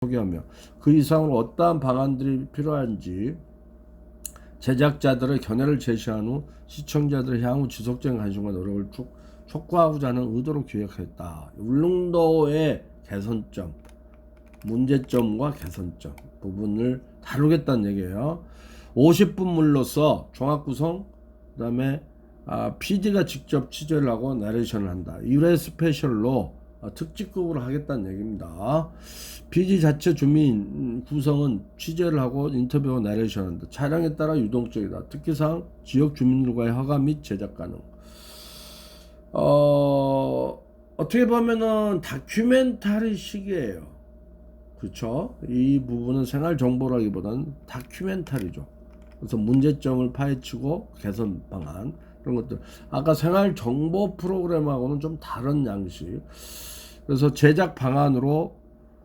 소개하며 그 이상으로 어떠한 방안들이 필요한지 제작자들의 견해를 제시한 후 시청자들의 향후 지속적인 관심과 노력을 촉구하고자 하는 의도로 기획했다. 울릉도의 개선점, 문제점과 개선점 부분을 다루겠다는 얘기예요. 50분물로서 종합구성, 그 다음에 PD가 직접 취재를 하고 나레이션을 한다. 1회 스페셜로 특집극으로 하겠다는 얘기입니다. PD 자체 주민 구성은 취재를 하고 인터뷰하고 나레이션한다. 촬영에 따라 유동적이다. 특기사항 지역 주민들과의 허가 및 제작 가능. 어떻게 보면은 다큐멘터리식이에요. 그렇죠? 이 부분은 생활 정보라기보다는 다큐멘터리죠. 그래서 문제점을 파헤치고 개선 방안 이런 것들. 아까 생활 정보 프로그램하고는 좀 다른 양식. 그래서 제작 방안으로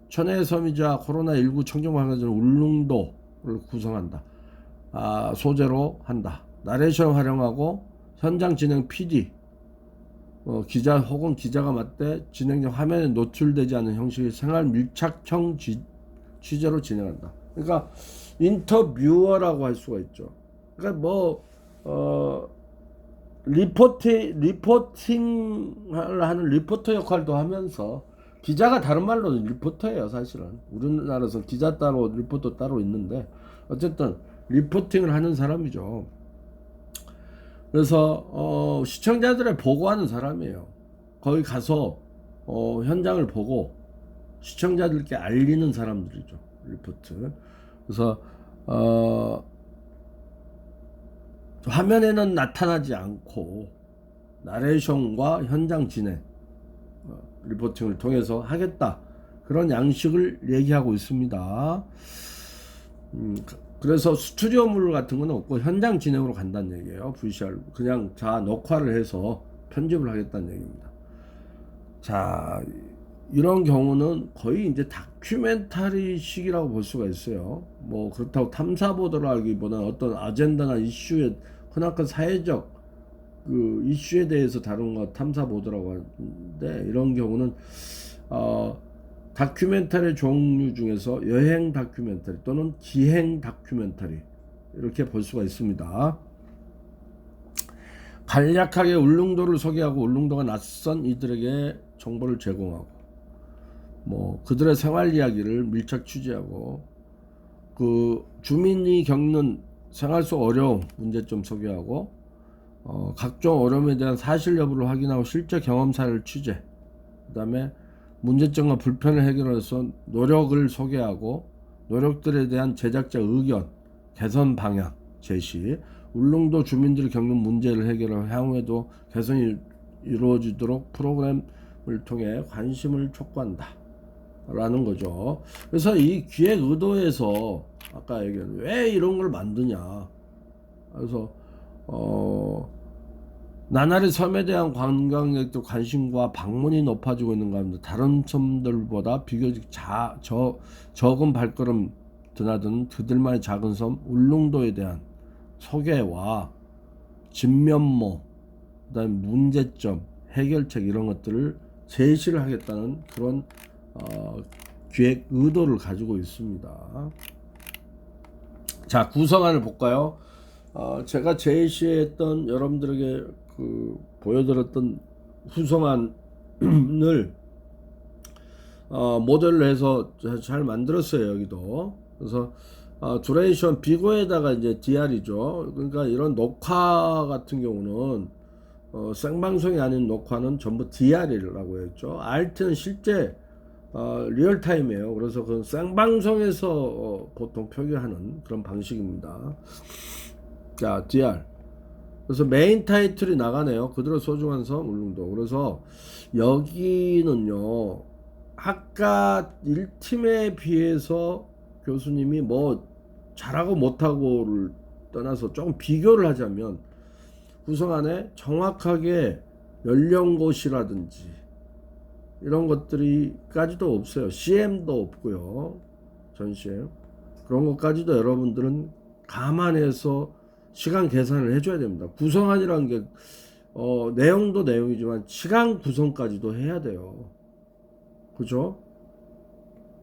천혜의 섬이자 코로나19 청정방역을 울릉도를 구성한다. 소재로 한다. 나레이션 활용하고 현장 진행 PD 기자 혹은 기자가 맡되 진행자 화면에 노출되지 않는 형식의 생활 밀착형 취재로 진행한다. 그러니까 인터뷰어라고 할 수가 있죠. 그러니까 리포팅을 하는 리포터 역할도 하면서 기자가 다른 말로 리포터예요. 사실은 우리나라에서 기자 따로 리포터 따로 있는데 어쨌든 리포팅을 하는 사람이죠. 그래서 시청자들의 보고하는 사람이에요. 거기 가서 현장을 보고 시청자들께 알리는 사람들이죠. 리포트. 그래서 화면에는 나타나지 않고 나레이션과 현장 진행 리포팅을 통해서 하겠다. 그런 양식을 얘기하고 있습니다. 그래서 스튜디오물 같은 건 없고 현장 진행으로 간다는 얘기예요. VCR 그냥 녹화를 해서 편집을 하겠다는 얘기입니다. 자, 이런 경우는 거의 이제 다큐멘터리식이라고 볼 수가 있어요. 뭐 그렇다고 탐사 보도를 하기보다는 어떤 아젠다나 이슈에 흔한 사회적 그 이슈에 대해서 다룬 거 탐사 보도라고 하는데, 이런 경우는 다큐멘터리 종류 중에서 여행 다큐멘터리 또는 기행 다큐멘터리 이렇게 볼 수가 있습니다. 간략하게 울릉도를 소개하고 울릉도가 낯선 이들에게 정보를 제공하고 그들의 생활 이야기를 밀착 취재하고 그 주민이 겪는 생활 속 어려움 문제점 소개하고 각종 어려움에 대한 사실 여부를 확인하고 실제 경험사를 취재, 그 다음에 문제점과 불편을 해결해서 노력을 소개하고 노력들에 대한 제작자 의견, 개선 방향 제시, 울릉도 주민들이 겪는 문제를 해결하고 향후에도 개선이 이루어지도록 프로그램을 통해 관심을 촉구한다 라는 거죠. 그래서 이 기획 의도에서 아까 얘기한 왜 이런 걸 만드냐, 그래서 나날이 섬에 대한 관광객들 관심과 방문이 높아지고 있는 가운데 다른 섬들보다 비교적 적은 발걸음 드나드는 그들만의 작은 섬 울릉도에 대한 소개와 진면모, 그다음에 문제점, 해결책 이런 것들을 제시를 하겠다는 그런 기획 의도를 가지고 있습니다. 자, 구성안을 볼까요? 제가 제시했던 여러분들에게 보여드렸던 구성안을 모델로 해서 잘 만들었어요. 여기도. 그래서 듀레이션 비고에다가 이제 DR이죠. 그러니까 이런 녹화 같은 경우는 생방송이 아닌 녹화는 전부 DR이라고 했죠. RT는 실제 리얼타임이에요. 그래서 그 생방송에서 보통 표기하는 그런 방식입니다. 자, DR. 그래서 메인 타이틀이 나가네요. 그들의 소중한 섬 울릉도. 그래서 여기는요, 아까 1팀에 비해서 교수님이 잘하고 못하고를 떠나서 조금 비교를 하자면 구성안에 정확하게 연령고시라든지 이런 것들이까지도 없어요. CM도 없고요. 전 CM. 그런 것까지도 여러분들은 감안해서 시간 계산을 해줘야 됩니다. 구성안이라는 게 내용도 내용이지만 시간 구성까지도 해야 돼요. 그죠?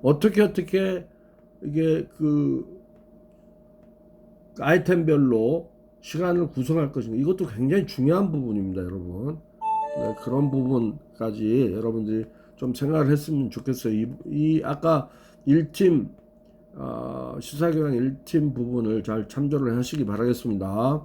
어떻게 이게 그 아이템별로 시간을 구성할 것인가, 이것도 굉장히 중요한 부분입니다, 여러분. 네, 그런 부분까지 여러분들이 좀 생각을 했으면 좋겠어요. 이 아까 1팀 시사교양 1팀 부분을 잘 참조를 하시기 바라겠습니다.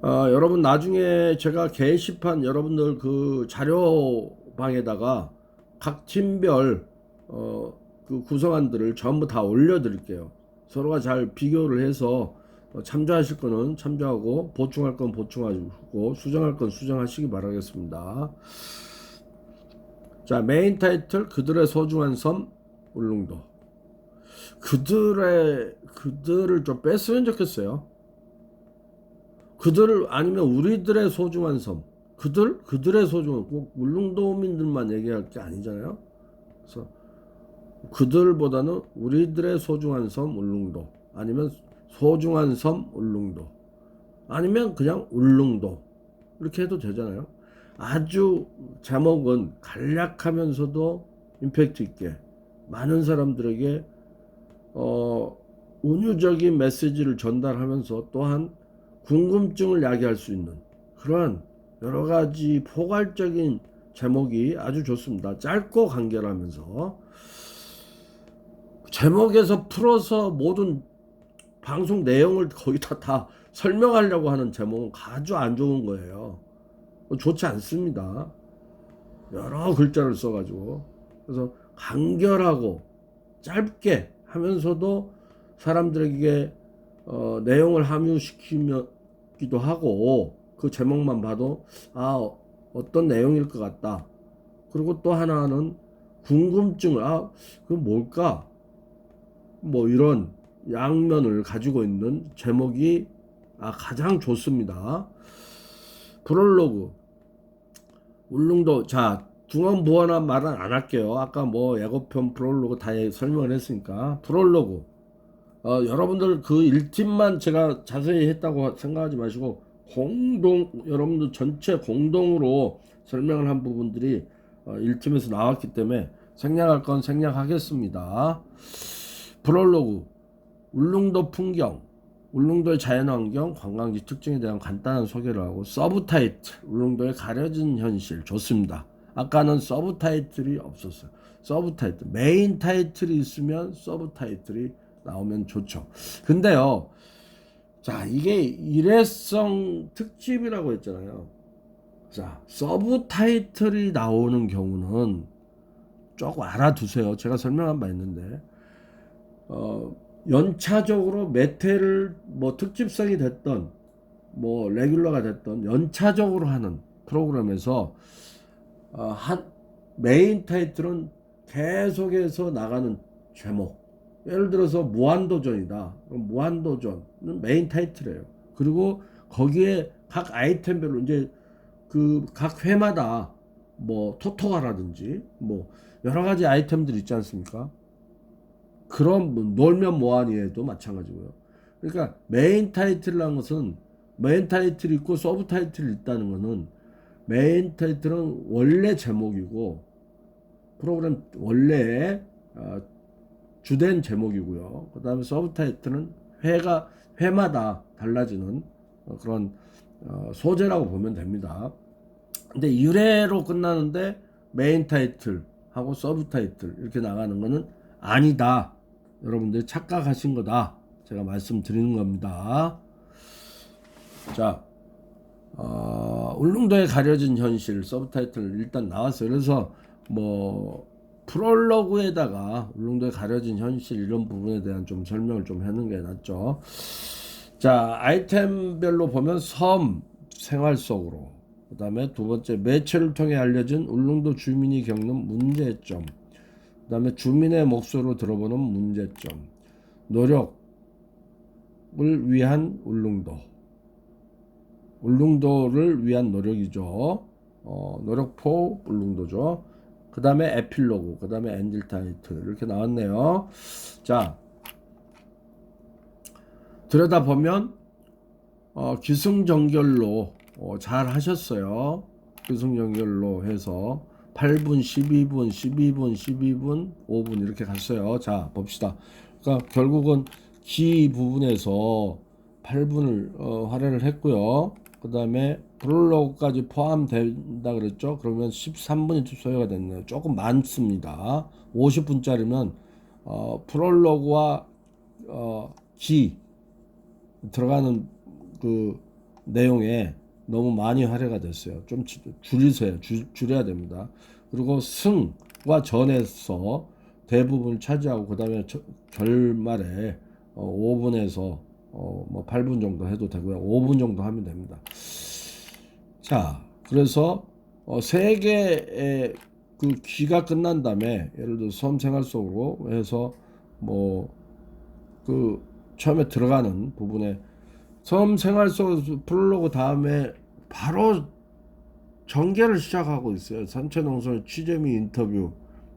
여러분 나중에 제가 게시판 여러분들 그 자료방에다가 각 팀별 그 구성안들을 전부 다 올려 드릴게요. 서로가 잘 비교를 해서 참조하실 거는 참조하고 보충할 건 보충하시고 수정할 건 수정하시기 바라겠습니다. 자, 메인 타이틀 그들의 소중한 섬 울릉도. 그들을 좀 뺐으면 좋겠어요. 그들을 아니면 우리들의 소중한 섬. 그들의 소중한, 꼭 울릉도민들만 얘기할 게 아니잖아요. 그래서 그들보다는 우리들의 소중한 섬 울릉도, 아니면 소중한 섬 울릉도, 아니면 그냥 울릉도, 이렇게 해도 되잖아요. 아주 제목은 간략하면서도 임팩트 있게 많은 사람들에게 은유적인 메시지를 전달하면서 또한 궁금증을 야기할 수 있는 그러한 여러 가지 포괄적인 제목이 아주 좋습니다. 짧고 간결하면서 제목에서 풀어서 모든 방송 내용을 거의 다 설명하려고 하는 제목은 아주 안 좋은 거예요. 좋지 않습니다. 여러 글자를 써가지고. 그래서 간결하고 짧게 하면서도 사람들에게 내용을 함유시키기도 하고, 그 제목만 봐도 어떤 내용일 것 같다. 그리고 또 하나는 궁금증을 그건 뭘까? 뭐 이런 양면을 가지고 있는 제목이 가장 좋습니다. 프롤로그 울릉도. 자, 중언부언한 말은 안 할게요. 아까 뭐 예고편 프롤로그 다 설명을 했으니까. 프롤로그 여러분들 그 1팀만 제가 자세히 했다고 생각하지 마시고 여러분들 전체 공동으로 설명을 한 부분들이 1팀에서 나왔기 때문에 생략할 건 생략하겠습니다. 프롤로그 울릉도 풍경, 울릉도의 자연환경, 관광지 특징에 대한 간단한 소개를 하고, 서브타이틀 울릉도의 가려진 현실. 좋습니다. 아까는 서브타이틀이 없었어요. 서브타이틀, 메인 타이틀이 있으면 서브타이틀이 나오면 좋죠. 근데요, 자, 이게 일회성 특집이라고 했잖아요. 자, 서브타이틀이 나오는 경우는 조금 알아두세요. 제가 설명한 바 있는데 연차적으로 몇 회를 뭐 특집성이 됐던 뭐 레귤러가 됐던 연차적으로 하는 프로그램에서 한 메인 타이틀은 계속해서 나가는 제목. 예를 들어서 무한도전이다. 그럼 무한도전은 메인 타이틀이에요. 그리고 거기에 각 아이템별로 이제 그 각 회마다 뭐 토토가라든지 뭐 여러 가지 아이템들 있지 않습니까? 그런 놀면 뭐하니에도 마찬가지고요. 그러니까 메인 타이틀이라는 것은 메인 타이틀이 있고 서브 타이틀이 있다는 것은, 메인 타이틀은 원래 제목이고 프로그램 원래의 주된 제목이고요. 그 다음에 서브 타이틀은 회마다 달라지는 그런 소재라고 보면 됩니다. 근데 1회로 끝나는데 메인 타이틀하고 서브 타이틀 이렇게 나가는 거는 아니다. 여러분들이 착각하신 거다. 제가 말씀드리는 겁니다. 자, 울릉도에 가려진 현실 서브타이틀 일단 나왔어요. 그래서 뭐 프롤로그에다가 울릉도에 가려진 현실 이런 부분에 대한 좀 설명을 좀 하는 게 낫죠. 자, 아이템별로 보면 섬 생활 속으로, 그 다음에 두 번째 매체를 통해 알려진 울릉도 주민이 겪는 문제점, 그 다음에 주민의 목소리로 들어보는 문제점, 노력을 위한 울릉도를 위한 노력이죠. 노력포 울릉도죠. 그 다음에 에필로그, 그 다음에 엔딜 타이틀 이렇게 나왔네요. 자, 들여다보면 기승전결로 잘 하셨어요. 기승전결로 해서 8분, 12분, 12분, 12분, 5분 이렇게 갔어요. 자, 봅시다. 그러니까 결국은 기 부분에서 8분을 할애를 했고요. 그 다음에 프롤로그까지 포함된다 그랬죠. 그러면 13분이 소요가 됐네요. 조금 많습니다. 50분짜리면 프롤로그와 기 들어가는 그 내용에 너무 많이 할애가 됐어요. 좀 줄이세요. 줄여야 됩니다. 그리고 승과 전에서 대부분을 차지하고 그 다음에 결말에 5분에서 뭐 8분 정도 해도 되고요. 5분 정도 하면 됩니다. 자, 그래서 세 개의 그 기가 끝난 다음에 예를 들어 섬 생활 속으로 해서 뭐 그 처음에 들어가는 부분에 섬 생활 속 프롤로그 다음에 바로 전개를 시작하고 있어요. 산채 농촌 취재 및 인터뷰,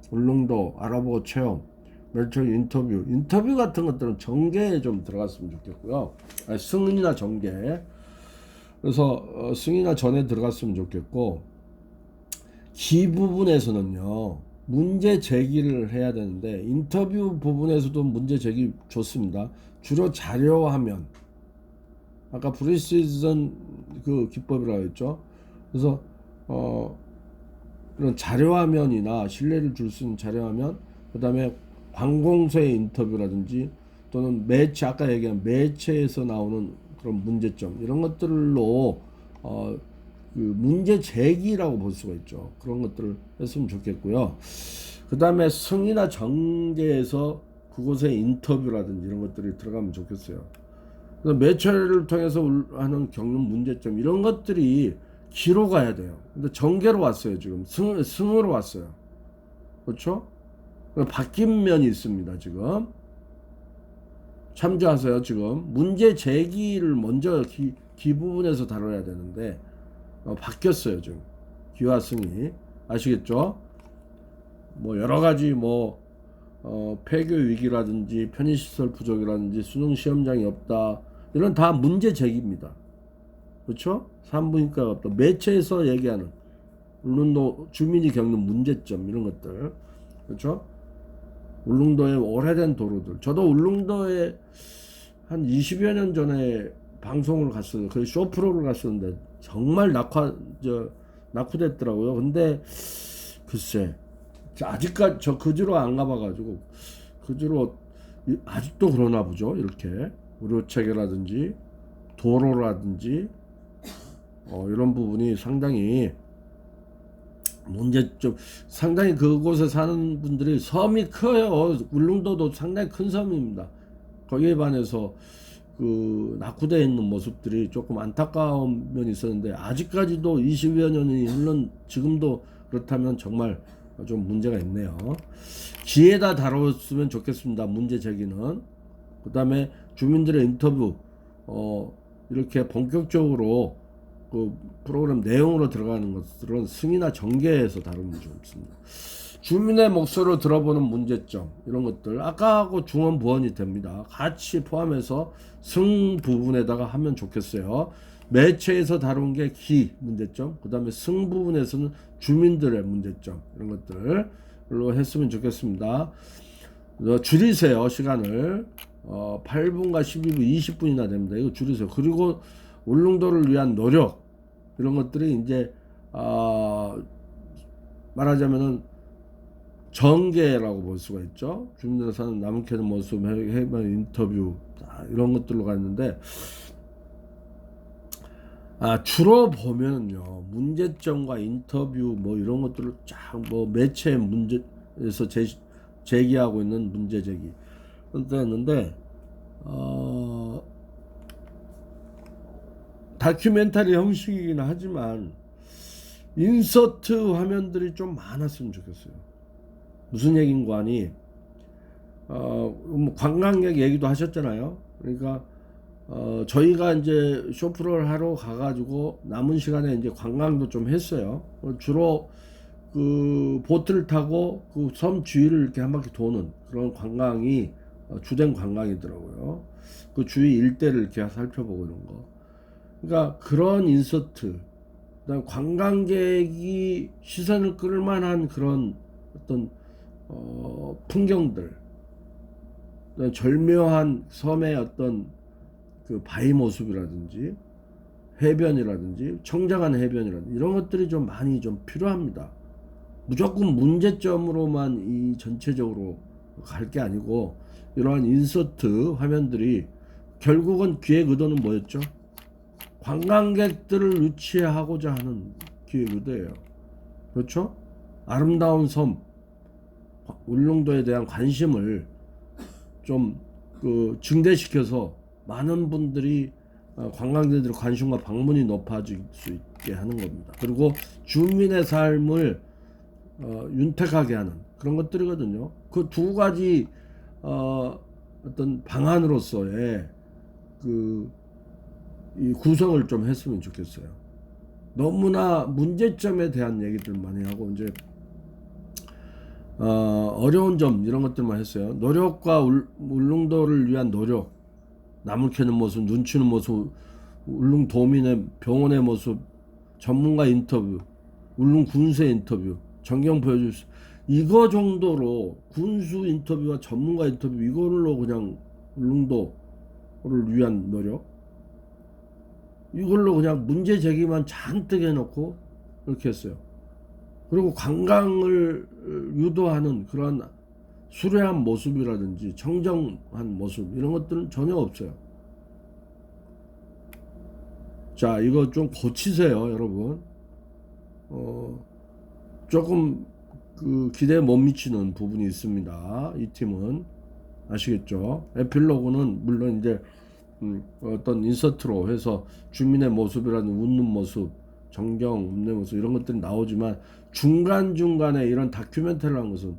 울릉도 알아보고 체험, 멸치 인터뷰 같은 것들은 전개에 좀 들어갔으면 좋겠고요. 승인이나 전개. 그래서 승인이나 전에 들어갔으면 좋겠고, 기 부분에서는요 문제 제기를 해야 되는데 인터뷰 부분에서도 문제 제기 좋습니다. 주로 자료화면, 아까 프리시즌 그 기법이라고 했죠. 그래서 이런 자료화면이나 신뢰를 줄 수 있는 자료화면, 그 다음에 관공서의 인터뷰라든지 또는 매체, 아까 얘기한 매체에서 나오는 그런 문제점, 이런 것들로 그 문제 제기라고 볼 수가 있죠. 그런 것들을 했으면 좋겠고요. 그 다음에 승이나 정계에서 그곳의 인터뷰라든지 이런 것들이 들어가면 좋겠어요. 그래서 매체를 통해서 하는 겪는 문제점, 이런 것들이 기로 가야 돼요. 근데 정계로 왔어요. 지금 승으로 왔어요. 그렇죠? 바뀐 면이 있습니다. 지금 참조하세요. 지금 문제 제기를 먼저 기 부분에서 다뤄야 되는데 바뀌었어요. 지금 기와 승이, 아시겠죠? 뭐 여러 가지 뭐 폐교 위기라든지 편의시설 부족이라든지 수능 시험장이 없다, 이런 다 문제 제기입니다. 그렇죠? 산부인과가 없다, 매체에서 얘기하는 울릉도 주민이 겪는 문제점, 이런 것들. 그렇죠? 울릉도의 오래된 도로들. 저도 울릉도에 한 20여 년 전에 방송을 갔어요. 그 쇼프로를 갔었는데 정말 낙후됐더라고요. 근데 글쎄, 아직까지 저 그 뒤로 안 가봐가지고, 그 뒤로 아직도 그러나 보죠. 이렇게 의료 체계라든지 도로라든지 이런 부분이 상당히 문제점. 상당히 그곳에 사는 분들이, 섬이 커요. 울릉도도 상당히 큰 섬입니다. 거기에 반해서 그 낙후되어 있는 모습들이 조금 안타까운 면이 있었는데, 아직까지도 20여 년이 흘른 지금도 그렇다면 정말 좀 문제가 있네요. 기회다 다뤘으면 좋겠습니다. 문제 제기는. 그 다음에 주민들의 인터뷰, 이렇게 본격적으로 그 프로그램 내용으로 들어가는 것들은 승이나 정계에서 다루면 좋습니다. 주민의 목소리로 들어보는 문제점, 이런 것들 아까하고 중언부언이 됩니다. 같이 포함해서 승 부분에다가 하면 좋겠어요. 매체에서 다룬 게 기 문제점, 그 다음에 승 부분에서는 주민들의 문제점, 이런 것들로 했으면 좋겠습니다. 줄이세요. 시간을 8분과 12분, 20분이나 됩니다. 이거 줄이세요. 그리고 울릉도를 위한 노력, 이런 것들이 이제 말하자면은 전개라고 볼 수가 있죠. 주민들 사는 남은 캐는 모습, 해방 인터뷰, 이런 것들로 갔는데, 주로 보면요 문제점과 인터뷰 뭐 이런 것들을 쫙 뭐 매체 문제에서 제기하고 있는 문제 제기 했는데, 다큐멘터리 형식이긴 하지만 인서트 화면들이 좀 많았으면 좋겠어요. 무슨 얘기인가 하니 뭐 관광객 얘기도 하셨잖아요. 그러니까 저희가 이제 쇼프를 하러 가가지고 남은 시간에 이제 관광도 좀 했어요. 주로 그 보트를 타고 그 섬 주위를 이렇게 한 바퀴 도는 그런 관광이 주된 관광이더라고요. 그 주위 일대를 이렇게 살펴보고 이런 거. 그러니까 그런 인서트들이 그다음 관광객이 시선을 끌 만한 그런 어떤 풍경들, 절묘한 섬의 어떤 그 바위 모습이라든지 해변이라든지 청정한 해변이라든지 이런 것들이 좀 많이 좀 필요합니다. 무조건 문제점으로만 이 전체적으로 갈 게 아니고 이러한 인서트 화면들이 결국은 기획 의도는 뭐였죠? 관광객들을 유치하고자 하는 기획 의도예요. 그렇죠? 아름다운 섬 울릉도에 대한 관심을 좀 증대시켜서 많은 분들이 관광객들의 관심과 방문이 높아질 수 있게 하는 겁니다. 그리고 주민의 삶을 윤택하게 하는 그런 것들이거든요. 그 두 가지 어떤 방안으로서의 이 구성을 좀 했으면 좋겠어요. 너무나 문제점에 대한 얘기들 많이 하고 이제 어려운 점 이런 것들만 했어요. 노력과 울릉도를 위한 노력, 나물 캐는 모습, 눈 치는 모습, 울릉 도민의 병원의 모습, 전문가 인터뷰, 울릉 군수의 인터뷰, 전경 보여줄 수, 이거 정도로 군수 인터뷰와 전문가 인터뷰 이걸로 그냥 울릉도를 위한 노력, 이걸로 그냥 문제 제기만 잔뜩 해놓고 이렇게 했어요. 그리고 관광을 유도하는 그런 수려한 모습이라든지 청정한 모습 이런 것들은 전혀 없어요. 자, 이거 좀 고치세요, 여러분. 조금 기대에 못 미치는 부분이 있습니다. 이 팀은 아시겠죠? 에필로그는 물론 이제 어떤 인서트로 해서 주민의 모습이라는 웃는 모습, 정경, 웃는 모습 이런 것들이 나오지만 중간중간에 이런 다큐멘터리를 한 것은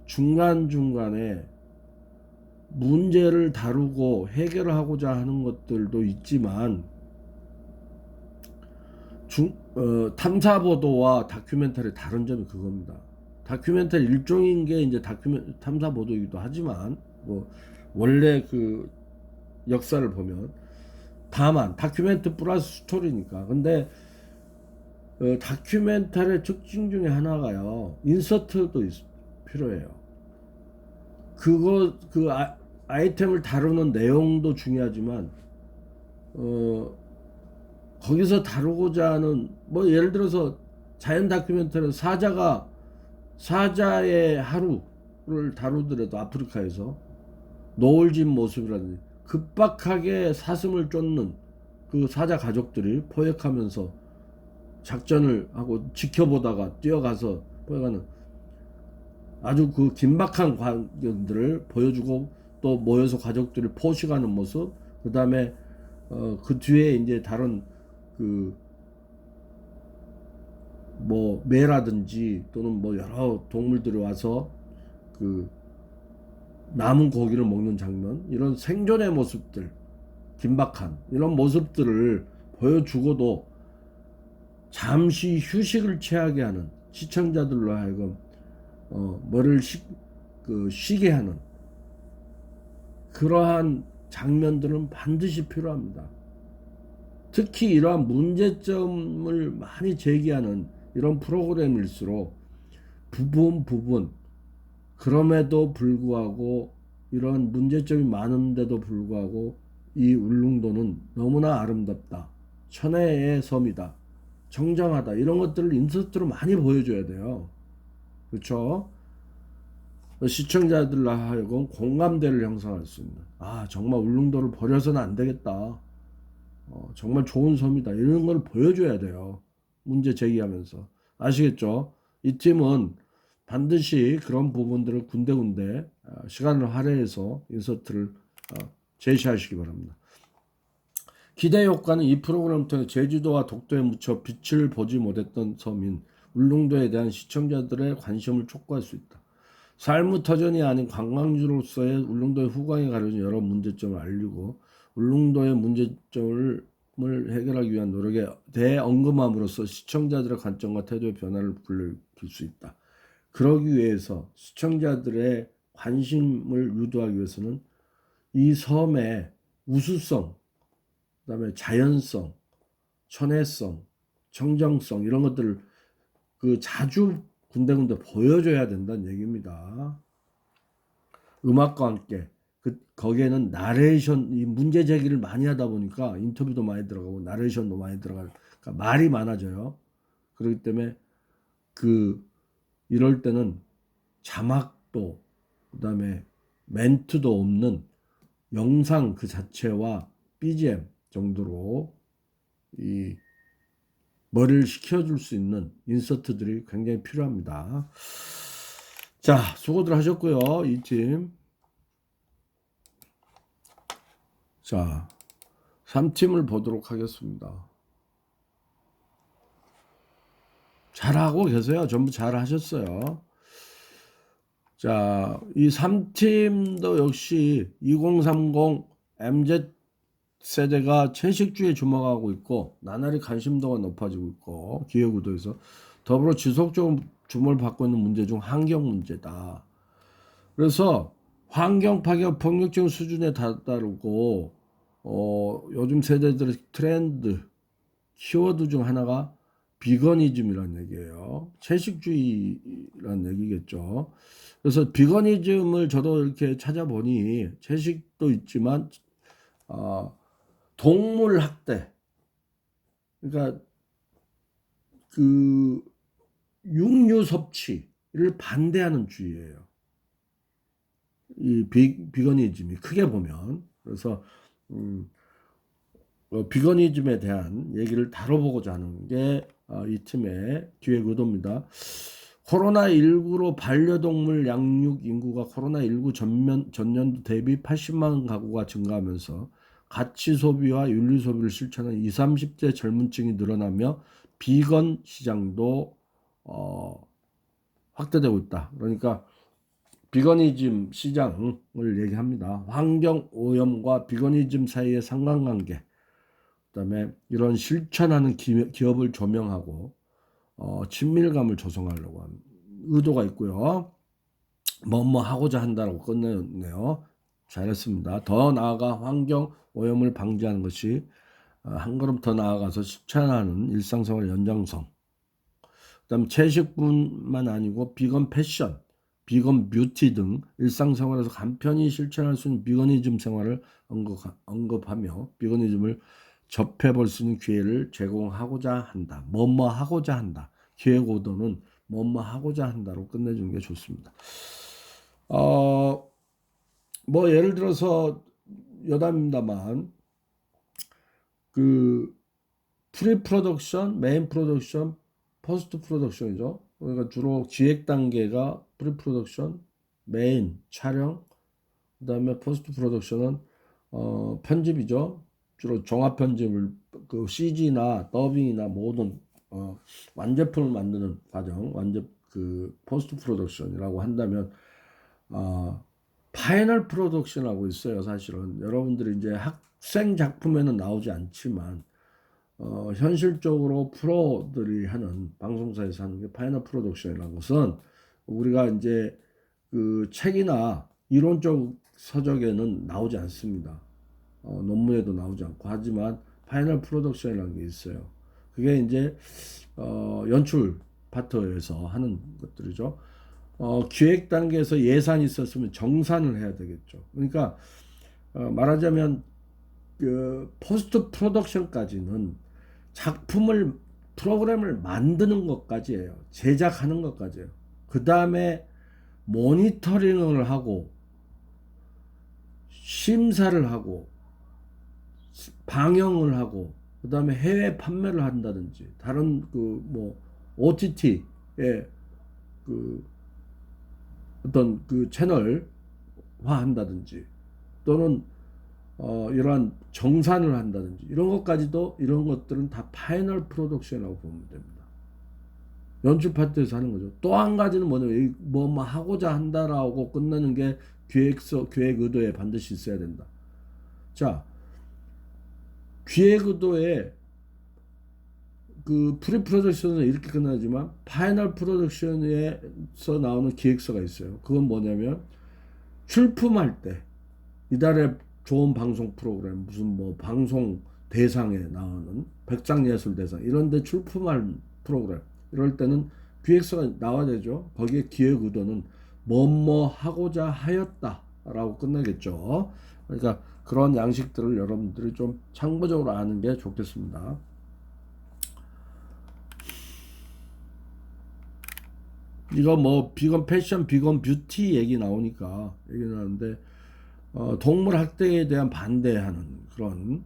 중간중간에 문제를 다루고 해결하고자 하는 것들도 있지만 탐사보도와 다큐멘터리 다른 점이 그겁니다. 다큐멘터리 일종인 게 이제 탐사보도이기도 하지만 뭐 원래 그 역사를 보면 다만 다큐멘터리 플러스 스토리니까. 근데 다큐멘터리의 특징 중에 하나가요, 인서트도 필요해요. 아이템을 다루는 내용도 중요하지만 거기서 다루고자 하는 뭐 예를 들어서 자연 다큐멘터리 사자의 하루를 다루더라도 아프리카에서 노을진 모습이라든지 급박하게 사슴을 쫓는 그 사자 가족들이 포획하면서 작전을 하고 지켜보다가 뛰어가서 포획하는 아주 그 긴박한 광경들을 보여주고 또 모여서 가족들이 포식하는 모습, 그 다음에 그 뒤에 이제 다른 뭐 매라든지 또는 뭐 여러 동물들이 와서 남은 고기를 먹는 장면, 이런 생존의 모습들, 긴박한 이런 모습들을 보여주고도 잠시 휴식을 취하게 하는, 시청자들로 하여금 뭐를 쉬게 하는 그러한 장면들은 반드시 필요합니다. 특히 이러한 문제점을 많이 제기하는 이런 프로그램일수록 부분 그럼에도 불구하고 이런 문제점이 많은데도 불구하고 이 울릉도는 너무나 아름답다, 천혜의 섬이다, 청정하다, 이런 것들을 인서트로 많이 보여줘야 돼요. 그렇죠? 시청자들로 하여금 공감대를 형성할 수 있는, 정말 울릉도를 버려서는 안 되겠다, 정말 좋은 섬이다, 이런 걸 보여줘야 돼요. 문제 제기하면서. 아시겠죠? 이 팀은 반드시 그런 부분들을 군데군데 시간을 할애해서 인서트를 제시하시기 바랍니다. 기대 효과는 이 프로그램을 통해 제주도와 독도에 묻혀 빛을 보지 못했던 섬인 울릉도에 대한 시청자들의 관심을 촉구할 수 있다. 삶의터전이 아닌 관광지로서의 울릉도의 후광에 가려진 여러 문제점을 알리고 울릉도의 문제점을 해결하기 위한 노력에 대해 언급함으로써 시청자들의 관점과 태도의 변화를 불러일으킬 수 있다. 그러기 위해서 시청자들의 관심을 유도하기 위해서는 이 섬의 우수성, 그 다음에 자연성, 천혜성, 청정성 이런 것들을 그 자주 군데군데 보여줘야 된다는 얘기입니다. 음악과 함께 거기에는 나레이션 이 문제 제기를 많이 하다 보니까 인터뷰도 많이 들어가고 나레이션도 많이 들어가고 그러니까 말이 많아져요. 그렇기 때문에 이럴 때는 자막도 그다음에 멘트도 없는 영상 그 자체와 BGM 정도로 이 머리를 식혀줄 수 있는 인서트들이 굉장히 필요합니다. 자, 수고들 하셨고요. 이 팀. 자, 3팀을 보도록 하겠습니다. 잘하고 계세요. 전부 잘하셨어요. 자, 이 3팀도 역시 2030 MZ 세대가 채식주에 주목하고 있고 나날이 관심도가 높아지고 있고 기회구도에서 더불어 지속적으로 주목을 받고 있는 문제 중 환경 문제다. 그래서 환경 파괴 폭력적인 수준에 다다르고 요즘 세대들의 트렌드 키워드 중 하나가 비거니즘이라는 얘기예요. 채식주의라는 얘기겠죠. 그래서 비거니즘을 저도 이렇게 찾아보니 채식도 있지만 동물 학대, 그러니까 그 육류 섭취를 반대하는 주의예요. 이 비거니즘이 크게 보면 그래서 비거니즘에 대한 얘기를 다뤄보고자 하는 게 이 팀의 기획 의도입니다. 코로나19로 반려동물 양육 인구가 코로나19 전년도 대비 80만 가구가 증가하면서 가치 소비와 윤리 소비를 실천하는 20, 30대 젊은 층이 늘어나며 비건 시장도 확대되고 있다. 그러니까 비거니즘 시장을 얘기합니다. 환경 오염과 비거니즘 사이의 상관관계, 그다음에 이런 실천하는 기업을 조명하고 친밀감을 조성하려고 하는 의도가 있고요. 뭐뭐 하고자 한다라고 끝내네요. 잘했습니다. 더 나아가 환경 오염을 방지하는 것이 한 걸음 더 나아가서 실천하는 일상생활 연장성. 그다음에 채식뿐만 아니고 비건 패션, 비건 뷰티 등 일상생활에서 간편히 실천할 수 있는 비거니즘 생활을 언급하며 비거니즘을 접해볼 수 있는 기회를 제공하고자 한다. 뭐뭐 하고자 한다. 기획 오도는 뭐뭐 하고자 한다로 끝내주는 게 좋습니다. 뭐 예를 들어서 여담입니다만 프리 프로덕션, 메인 프로덕션, 포스트 프로덕션이죠. 그러니까 주로 기획 단계가 프리 프로덕션, 메인 촬영, 그다음에 포스트 프로덕션은 편집이죠. 주로 종합 편집을 CG나 더빙이나 모든 완제품을 만드는 과정, 포스트 프로덕션이라고 한다면 파이널 프로덕션하고 있어요. 사실은 여러분들이 이제 학생 작품에는 나오지 않지만 현실적으로 프로들이 하는 방송사에서 하는 게 파이널 프로덕션이라는 것은 우리가 이제 책이나 이론적 서적에는 나오지 않습니다. 논문에도 나오지 않고 하지만 파이널 프로덕션이라는 게 있어요. 그게 이제 연출 파트에서 하는 것들이죠. 기획 단계에서 예산이 있었으면 정산을 해야 되겠죠. 그러니까 말하자면 포스트 프로덕션까지는 프로그램을 만드는 것까지예요. 제작하는 것까지예요. 그 다음에 모니터링을 하고 심사를 하고 방영을 하고 그 다음에 해외 판매를 한다든지 다른 OTT의 어떤 채널화 한다든지 또는 이러한 정산을 한다든지 이런 것까지도 이런 것들은 다 파이널 프로덕션이라고 보면 됩니다. 연출 파트에서 하는 거죠. 또 한 가지는 뭐냐면 뭐 하고자 한다라고 끝내는 게 기획 의도에 반드시 있어야 된다. 자, 기획 의도에 프리 프로덕션은 이렇게 끝나지만 파이널 프로덕션에서 나오는 기획서가 있어요. 그건 뭐냐면 출품할 때 이달의 좋은 방송 프로그램 무슨 방송 대상에 나오는 백상예술대상 이런 데 출품할 프로그램 이럴 때는 기획서가 나와야 되죠. 거기에 기획 의도는 뭐뭐 하고자 하였다 라고 끝나겠죠. 그러니까 그런 양식들을 여러분들이 좀 참고적으로 아는 게 좋겠습니다. 이거 뭐 비건 패션, 비건 뷰티 얘기 나오니까 얘기 나오는데 동물 학대에 대한 반대하는 그런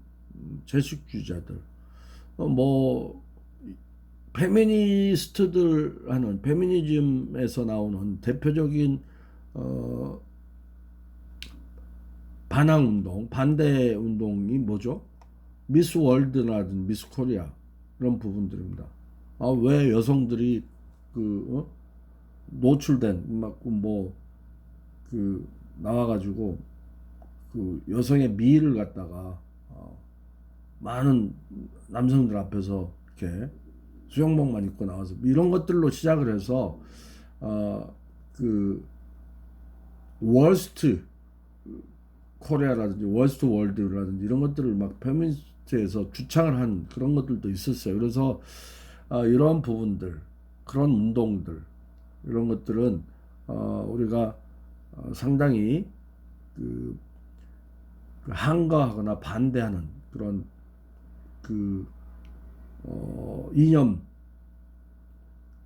채식주의자들, 뭐 페미니스트들 하는 페미니즘에서 나오는 대표적인 어, 반항 운동, 반대 운동이 뭐죠? 미스 월드라든지 미스 코리아 이런 부분들입니다. 왜 여성들이 노출된 막 뭐 그 나와가지고 그 여성의 미를 갖다가 많은 남성들 앞에서 이렇게 수영복만 입고 나와서 이런 것들로 시작을 해서 그 월스트 코리아라든지 월스트 월드라든지 이런 것들을 막 페미니스트에서 주창을 한 그런 것들도 있었어요. 그래서 이런 부분들, 그런 운동들 이런 것들은 우리가 상당히 그 항거하거나 반대하는 그런 그 이념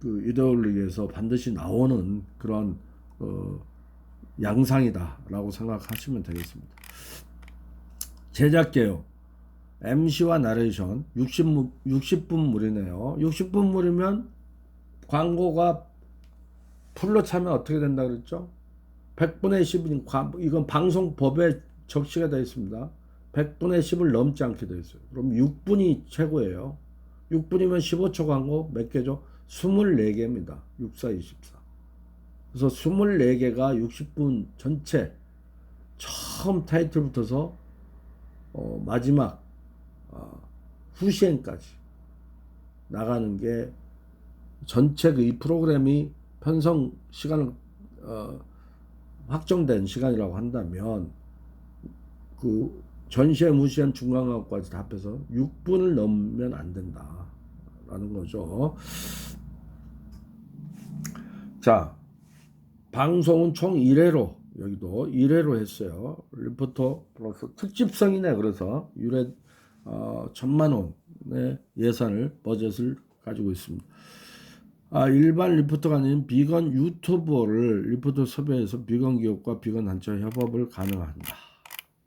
그 이데올로기에서 반드시 나오는 그런 양상이다라고 생각하시면 되겠습니다. 제작개요. MC와 나레이션 60분물이네요. 60분물이면 광고가 풀로 차면 어떻게 된다 그랬죠? 100분의 10은 이건 방송법에 적시가 되어 있습니다. 100분의 10을 넘지 않게 되어 있어요. 그럼 6분이 최고예요. 6분이면 15초 광고 몇 개죠? 24개입니다. 6, 4, 24. 그래서 24개가 60분 전체 처음 타이틀부터서 마지막 후시엔까지 나가는 게 전체 이 프로그램이 편성 시간을 확정된 시간이라고 한다면 그 전시회, 무시한 중간광고까지 다 합해서 6분을 넘으면 안 된다라는 거죠. 자, 방송은 총 1회로 여기도 1회로 했어요. 리포터 플러스 특집성이네. 그래서 1천만 원의 예산을 버젯을 가지고 있습니다. 일반 리포터가 아닌 비건 유튜버를 리포터 섭외해서 비건 기업과 비건 단체 협업을 가능한다.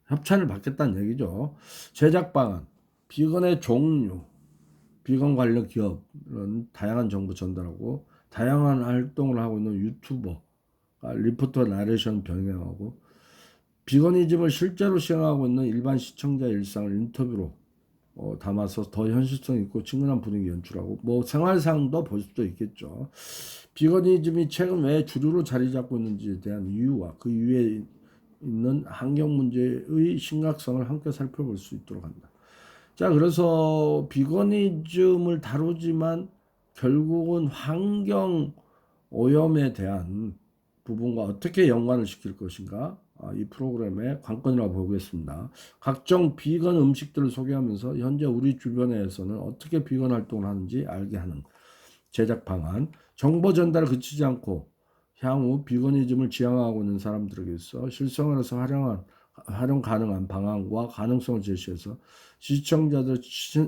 협찬을 받겠다는 얘기죠. 제작 방안, 비건의 종류, 비건 관련 기업은 다양한 정보 전달하고 다양한 활동을 하고 있는 유튜버, 리포터 나레이션 병행하고 비건이즘을 실제로 시행하고 있는 일반 시청자 일상을 인터뷰로 담아서 더 현실성 있고 친근한 분위기 연출하고 뭐 생활상도 볼 수도 있겠죠. 비건이즘이 최근 왜 주류로 자리 잡고 있는지에 대한 이유와 그 이유에 있는 환경 문제의 심각성을 함께 살펴볼 수 있도록 한다. 자, 그래서 비건이즘을 다루지만 결국은 환경 오염에 대한 부분과 어떻게 연관을 시킬 것인가, 이 프로그램의 관건이라고 보겠습니다. 각종 비건 음식들을 소개하면서 현재 우리 주변에서는 어떻게 비건 활동을 하는지 알게 하는 제작 방안, 정보 전달을 그치지 않고 향후 비건이즘을 지향하고 있는 사람들에게서 실생활에서 활용 가능한 방안과 가능성을 제시해서 시청자들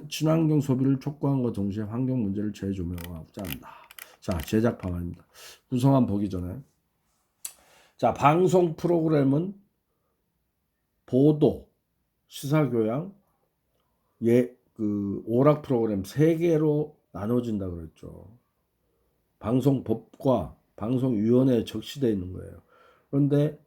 친환경 소비를 촉구함과 동시에 환경 문제를 재조명하고자 한다. 자, 제작 방안입니다. 구성안 보기 전에 자, 방송 프로그램은 보도, 시사교양, 오락 프로그램 3개로 나눠진다 그랬죠. 방송법과 방송위원회에 적시되어 있는 거예요. 그런데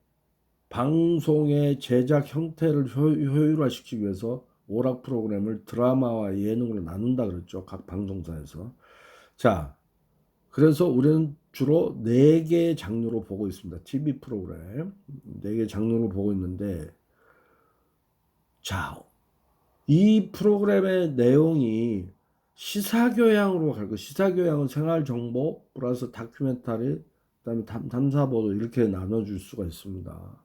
방송의 제작 형태를 효율화시키기 위해서 오락 프로그램을 드라마와 예능으로 나눈다 그랬죠. 각 방송사에서. 자, 그래서 우리는 주로 4개의 장르로 보고 있습니다. TV 프로그램 4개 장르로 보고 있는데, 자, 이 프로그램의 내용이 시사교양으로 갈 거. 시사교양은 생활정보 플러스 다큐멘터리, 그다음에 탐사보도 이렇게 나눠줄 수가 있습니다.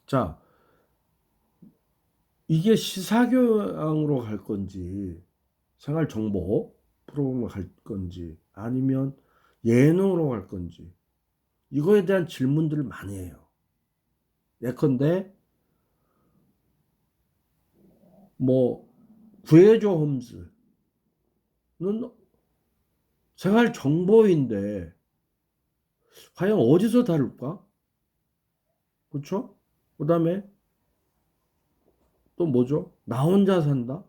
자, 이게 시사교양으로 갈 건지 생활정보 프로그램으로 갈 건지 아니면 예능으로 갈 건지 이거에 대한 질문들을 많이 해요. 예컨대 뭐 구해줘 홈즈는 생활정보인데 과연 어디서 다룰까? 그렇죠? 그 다음에 또 뭐죠? 나 혼자 산다?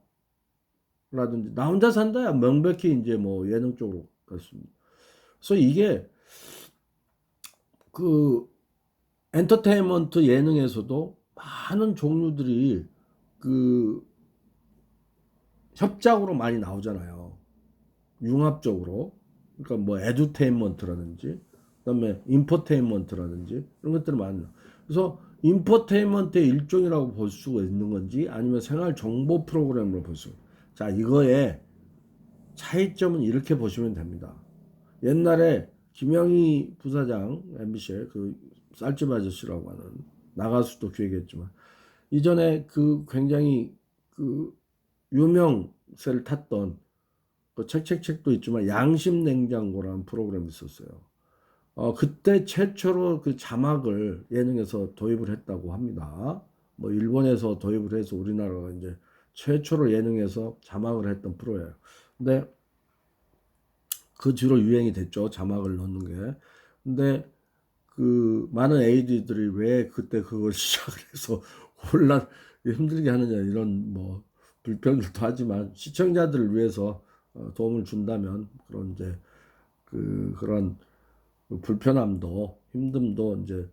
라든지 나 혼자 산다야 명백히 이제 뭐 예능 쪽으로 갔습니다. 그래서 이게 그 엔터테인먼트 예능에서도 많은 종류들이 그 협작으로 많이 나오잖아요. 융합적으로. 그러니까 뭐 에듀테인먼트라든지 그다음에 인포테인먼트라든지 이런 것들이 많아요. 그래서 인포테인먼트의 일종이라고 볼 수가 있는 건지 아니면 생활 정보 프로그램으로 볼 수. 자, 이거의 차이점은 이렇게 보시면 됩니다. 옛날에 김영희 부사장 MBC의 그 쌀집 아저씨라고 하는 나가수도 기획했지만 이전에 그 굉장히 그 유명세를 탔던 그 책도 있지만 양심 냉장고라는 프로그램이 있었어요. 그때 최초로 그 자막을 예능에서 도입을 했다고 합니다. 뭐 일본에서 도입을 해서 우리나라가 이제 최초로 예능에서 자막을 했던 프로예요. 근데 그 뒤로 유행이 됐죠. 자막을 넣는 게. 근데 그 많은 AD들이 왜 그때 그걸 시작을 해서 혼란 힘들게 하느냐 이런 뭐 불평들도 하지만 시청자들을 위해서 도움을 준다면 그런 이제 그런 불편함도 힘듦도 이제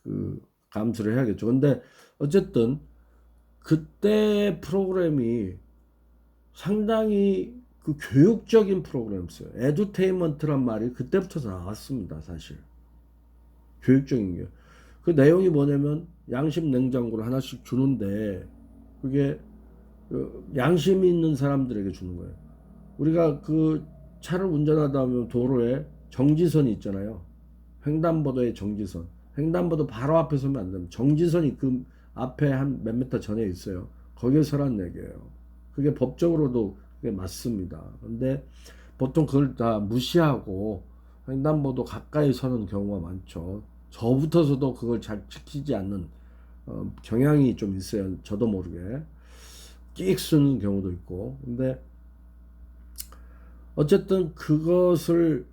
그 감수를 해야겠죠. 근데 어쨌든 그때 프로그램이 상당히 그 교육적인 프로그램이었어요. 에듀테인먼트란 말이 그때부터 나왔습니다, 사실. 교육적인 게. 그 내용이 뭐냐면 양심 냉장고를 하나씩 주는데 그게 그 양심이 있는 사람들에게 주는 거예요. 우리가 그 차를 운전하다 보면 도로에 정지선이 있잖아요. 횡단보도의 정지선. 횡단보도 바로 앞에 서면 안 됩니다. 정지선이 그 앞에 한 몇 미터 전에 있어요. 거기에 서란 얘기예요. 그게 법적으로도 그게 맞습니다. 근데 보통 그걸 다 무시하고 횡단보도 가까이 서는 경우가 많죠. 저부터서도 그걸 잘 지키지 않는 경향이 좀 있어요. 저도 모르게 끽 쓰는 경우도 있고. 근데 어쨌든 그것을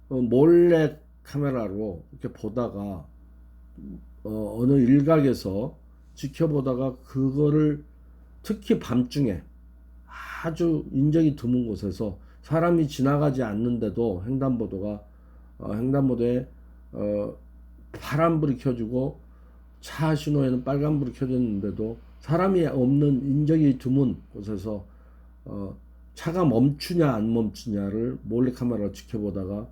몰래 카메라로 이렇게 보다가 어느 일각에서 지켜보다가 그거를 특히 밤중에 아주 인적이 드문 곳에서 사람이 지나가지 않는데도 횡단보도에 파란불이 켜지고 차 신호에는 빨간불이 켜졌는데도 사람이 없는 인적이 드문 곳에서 차가 멈추냐 안 멈추냐를 몰래카메라로 지켜보다가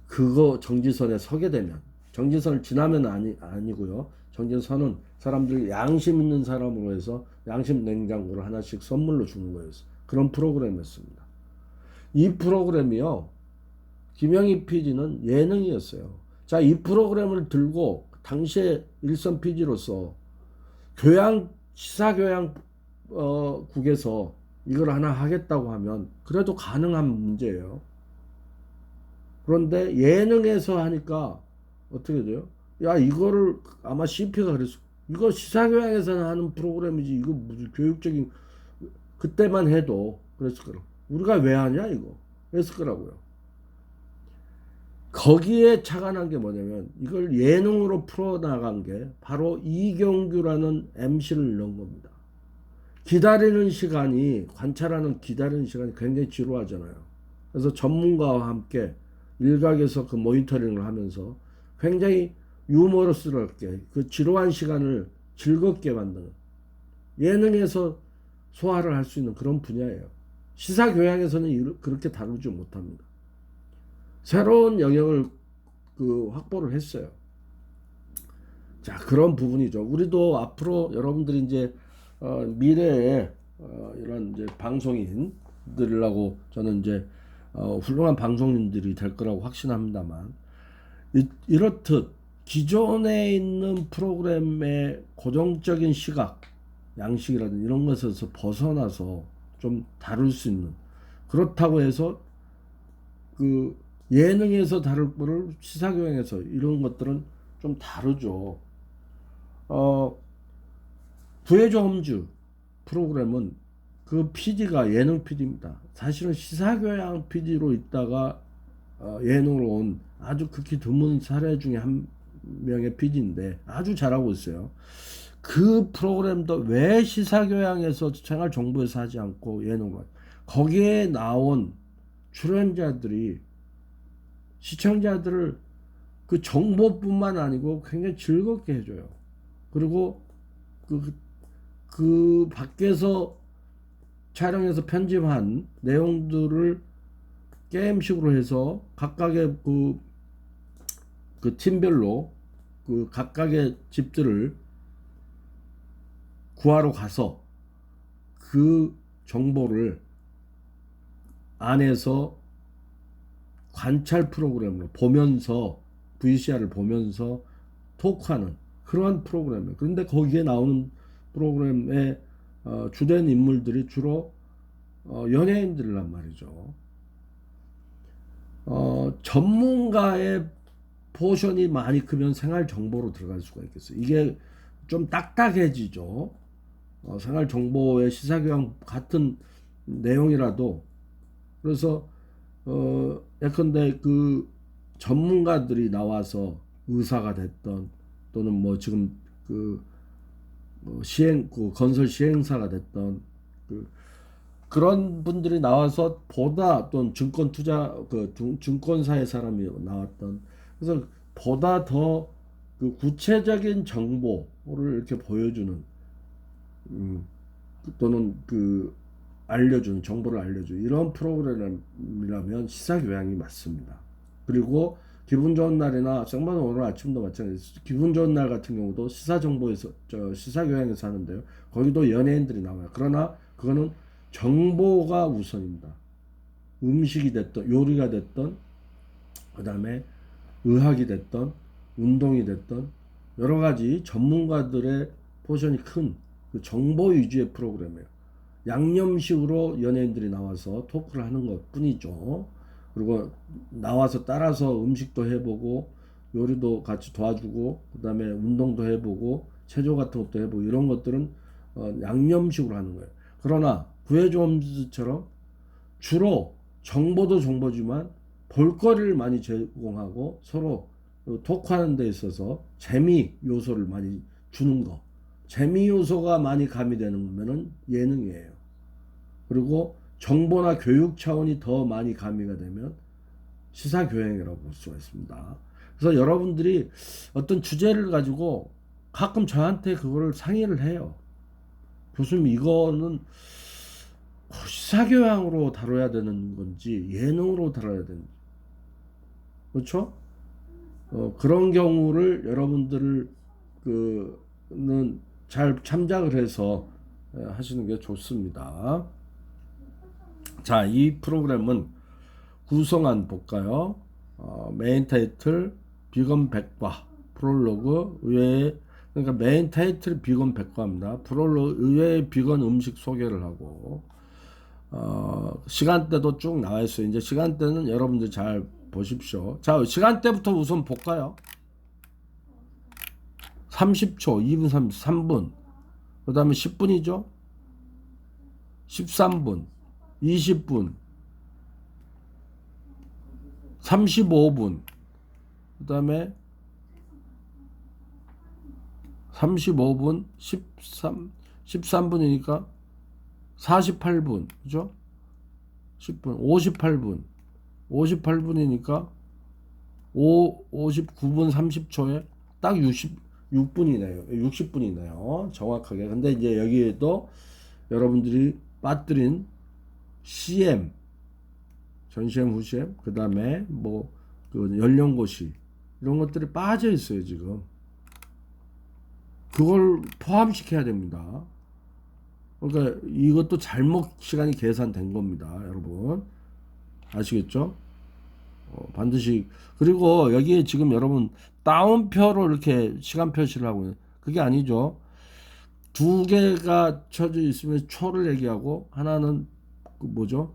그거 정지선에 서게 되면 정지선을 지나면 아니고요. 정지선은 사람들 양심 있는 사람으로 해서 양심 냉장고를 하나씩 선물로 주는 거였어요. 그런 프로그램이었습니다. 이 프로그램이요. 김영희 PD는 예능이었어요. 자, 이 프로그램을 들고 당시에 일선 PD로서 시사교양 국에서 이걸 하나 하겠다고 하면 그래도 가능한 문제예요. 그런데 예능에서 하니까 어떻게 돼요? 야, 이거를 아마 CP가 그랬어. 이거 시사교양에서는 하는 프로그램이지. 이거 무슨 교육적인 그때만 해도 그랬을 거라고. 우리가 왜 하냐 이거. 그랬을 거라고요. 거기에 착안한 게 뭐냐면 이걸 예능으로 풀어나간 게 바로 이경규라는 MC를 넣은 겁니다. 기다리는 시간이 관찰하는 기다리는 시간이 굉장히 지루하잖아요. 그래서 전문가와 함께 일각에서 그 모니터링을 하면서 굉장히 유머러스럽게 그 지루한 시간을 즐겁게 만드는 예능에서 소화를 할 수 있는 그런 분야예요. 시사교양에서는 그렇게 다루지 못합니다. 새로운 영역을 확보를 했어요. 자, 그런 부분이죠. 우리도 앞으로 여러분들이 이제 미래에 이런 이제 방송인들이라고 저는 이제 훌륭한 방송인들이 될 거라고 확신합니다만 이렇듯 기존에 있는 프로그램의 고정적인 시각 양식이라든지 이런 것에서 벗어나서 좀 다룰 수 있는, 그렇다고 해서 그 예능에서 다룰 거를 시사교양에서 이런 것들은 좀 다르죠. 어, 구해줘 홈즈 프로그램은 그 PD가 예능 PD입니다. 사실은 시사교양 PD로 있다가 예능으로 온 아주 극히 드문 사례 중에 한 명의 PD인데 아주 잘하고 있어요. 그 프로그램도 왜 시사교양에서 생활정보에서 하지 않고 예능으로, 거기에 나온 출연자들이 시청자들을 그 정보뿐만 아니고 굉장히 즐겁게 해줘요. 그리고 그, 그 밖에서 촬영해서 편집한 내용들을 게임식으로 해서 각각의 그 팀별로 그 각각의 집들을 구하러 가서 그 정보를 안에서 관찰 프로그램으로 보면서 VCR을 보면서 토크하는 그러한 프로그램이에요. 그런데 거기에 나오는 프로그램의 주된 인물들이 주로 연예인들란 말이죠. 전문가의 포션이 많이 크면 생활 정보로 들어갈 수가 있겠어요. 이게 좀 딱딱해지죠. 생활 정보의 시사교양 같은 내용이라도. 그래서 예컨대 그 전문가들이 나와서 의사가 됐던 또는 뭐 지금 그 건설 시행사가 됐던 그런 분들이 나와서 보다, 또는 증권 투자 증권사의 사람이 나왔던, 그래서 보다 더 그 구체적인 정보를 이렇게 보여주는 또는 알려주는, 정보를 알려주는 이런 프로그램이라면 시사교양이 맞습니다. 그리고 기분 좋은 날이나 생방송 오늘 아침도 마찬가지, 기분 좋은 날 같은 경우도 시사정보에서 시사교양에서 하는데요. 거기도 연예인들이 나와요. 그러나 그거는 정보가 우선입니다. 음식이 됐던, 요리가 됐던, 그 다음에 의학이 됐던, 운동이 됐던 여러 가지 전문가들의 포션이 큰 그 정보 위주의 프로그램이에요. 양념식으로 연예인들이 나와서 토크를 하는 것 뿐이죠. 그리고 나와서 따라서 음식도 해보고 요리도 같이 도와주고 그 다음에 운동도 해보고 체조 같은 것도 해보고 이런 것들은 양념식으로 하는 거예요. 그러나 구해줘홈즈처럼 주로 정보도 정보지만 볼거리를 많이 제공하고 서로 토크하는 데 있어서 재미 요소를 많이 주는 거, 재미 요소가 많이 가미되는 거면은 예능이에요. 그리고 정보나 교육 차원이 더 많이 가미가 되면 시사교양이라고 볼 수가 있습니다. 그래서 여러분들이 어떤 주제를 가지고 가끔 저한테 그거를 상의를 해요. 교수님, 이거는 시사교양으로 다뤄야 되는 건지 예능으로 다뤄야 되는지, 그렇죠? 그런 경우를 여러분들을 는 잘 참작을 해서 하시는 게 좋습니다. 자, 이 프로그램은 구성안 볼까요? 메인 타이틀 비건 백과, 프롤로그 의외의, 그러니까 메인 타이틀 비건 백과입니다. 프롤로그 의외의 비건 음식 소개를 하고 시간대도 쭉 나와 있어요. 이제 시간대는 여러분들 잘 보십시오. 자, 시간대부터 우선 볼까요? 30초, 2분 33분, 그 다음에 10분이죠. 13분, 20분, 35분, 그 다음에 35분, 13분이니까 48분, 그죠? 10분, 58분, 58분이니까 59분 30초에 딱 6분이네요. 60분이네요. 정확하게. 근데 이제 여기에도 여러분들이 빠뜨린 CM, 전시M, 후시M, 그 다음에 그 연령고시, 이런 것들이 빠져 있어요, 지금. 그걸 포함시켜야 됩니다. 그러니까 이것도 잘못 시간이 계산된 겁니다, 여러분. 아시겠죠? 반드시. 그리고 여기에 지금 여러분 다운표로 이렇게 시간 표시를 하고 있는, 그게 아니죠. 두 개가 쳐져 있으면 초를 얘기하고 하나는 그 뭐죠?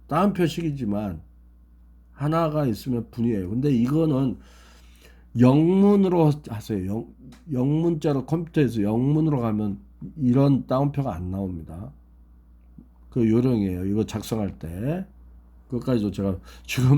다운 표식이지만 하나가 있으면 분이에요. 근데 이거는 영문으로 하세요. 영문자로 컴퓨터에서 영문으로 가면 이런 다운표가 안 나옵니다. 그 요령이에요. 이거 작성할 때. 그것까지도 제가 지금